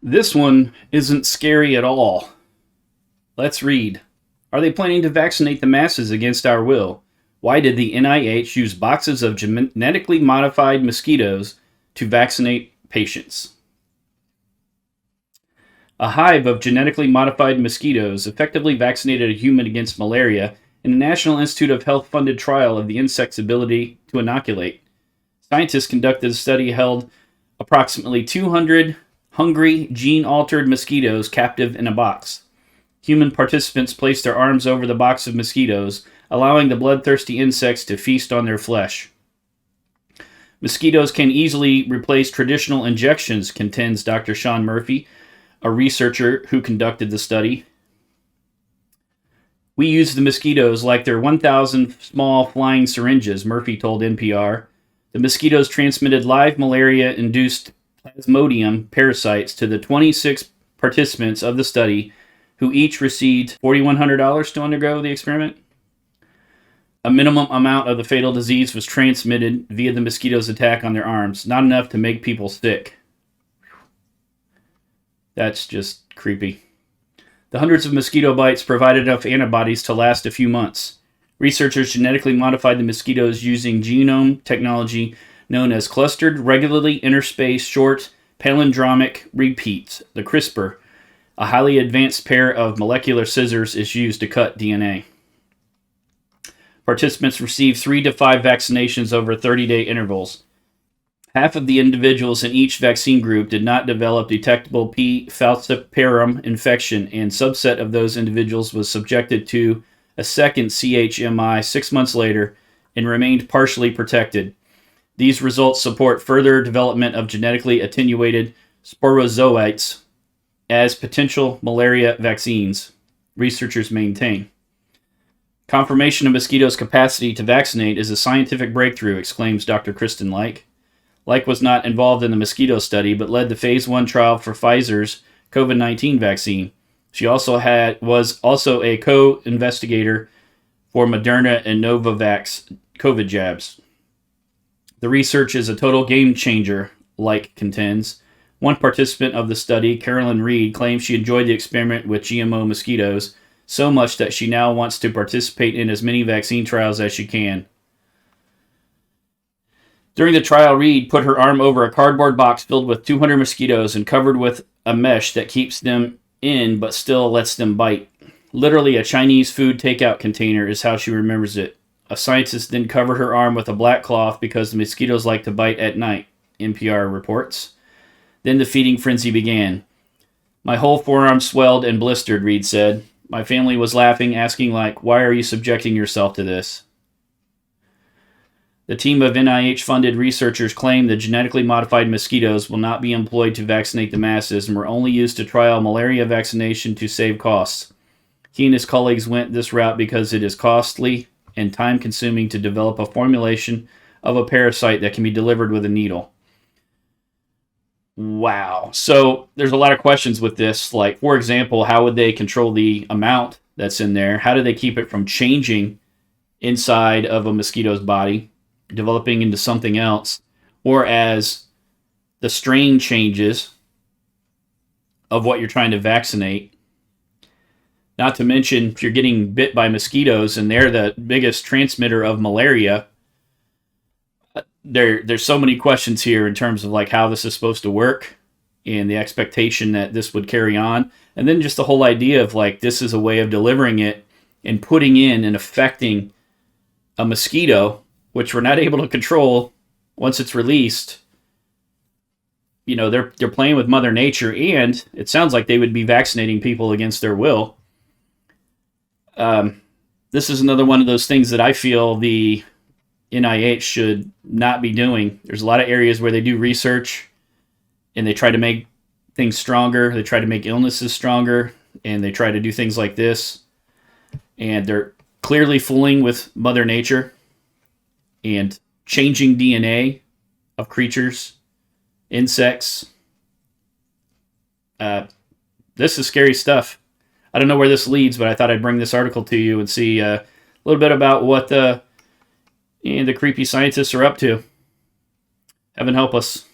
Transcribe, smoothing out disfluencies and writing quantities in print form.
This one isn't scary at all. Let's read. Are they planning to vaccinate the masses against our will? Why did the NIH use boxes of genetically modified mosquitoes to vaccinate patients? A hive of genetically modified mosquitoes effectively vaccinated a human against malaria in a National Institute of Health funded trial of the insect's ability to inoculate. Scientists conducted a study held approximately 200 hungry, gene-altered mosquitoes captive in a box. Human participants placed their arms over the box of mosquitoes, allowing the bloodthirsty insects to feast on their flesh. Mosquitoes can easily replace traditional injections, contends Dr. Sean Murphy, a researcher who conducted the study. We use the mosquitoes like they're 1,000 small flying syringes, Murphy told NPR. The mosquitoes transmitted live malaria-induced Plasmodium parasites to the 26 participants of the study, who each received $4,100 to undergo the experiment. A minimum amount of the fatal disease was transmitted via the mosquito's attack on their arms, not enough to make people sick. That's just creepy. The hundreds of mosquito bites provided enough antibodies to last a few months. Researchers genetically modified the mosquitoes using genome technology known as clustered regularly interspaced short palindromic repeats, the CRISPR. A highly advanced pair of molecular scissors is used to cut DNA. Participants received 3 to 5 vaccinations over 30-day intervals. Half of the individuals in each vaccine group did not develop detectable P. falciparum infection, and a subset of those individuals was subjected to a second CHMI 6 months later and remained partially protected. These results support further development of genetically attenuated sporozoites as potential malaria vaccines, researchers maintain. Confirmation of mosquitoes' capacity to vaccinate is a scientific breakthrough, exclaims Dr. Kristen Lik. Lik was not involved in the mosquito study, but led the phase 1 trial for Pfizer's COVID-19 vaccine. She was also a co-investigator for Moderna and Novavax COVID jabs. The research is a total game changer, Lik contends. One participant of the study, Carolyn Reed, claims she enjoyed the experiment with GMO mosquitoes so much that she now wants to participate in as many vaccine trials as she can. During the trial, Reed put her arm over a cardboard box filled with 200 mosquitoes and covered with a mesh that keeps them in but still lets them bite. Literally a Chinese food takeout container is how she remembers it. A scientist then covered her arm with a black cloth because the mosquitoes like to bite at night, NPR reports. Then the feeding frenzy began. My whole forearm swelled and blistered, Reed said. My family was laughing, asking why are you subjecting yourself to this? The team of NIH-funded researchers claim the genetically modified mosquitoes will not be employed to vaccinate the masses and were only used to trial malaria vaccination to save costs. He and his colleagues went this route because it is costly and time-consuming to develop a formulation of a parasite that can be delivered with a needle. Wow. So there's a lot of questions with this. For example, how would they control the amount that's in there? How do they keep it from changing inside of a mosquito's body, developing into something else, or as the strain changes of what you're trying to vaccinate? Not to mention, if you're getting bit by mosquitoes and they're the biggest transmitter of malaria, there's so many questions here in terms of how this is supposed to work and the expectation that this would carry on. And then just the whole idea of this is a way of delivering it and putting in and affecting a mosquito, which we're not able to control once it's released. They're playing with Mother Nature, and it sounds like they would be vaccinating people against their will. This is another one of those things that I feel the NIH should not be doing. There's a lot of areas where they do research and they try to make things stronger. They try to make illnesses stronger, and they try to do things like this. And they're clearly fooling with Mother Nature and changing DNA of creatures, insects. This is scary stuff. I don't know where this leads, but I thought I'd bring this article to you and see a little bit about what the creepy scientists are up to. Heaven help us.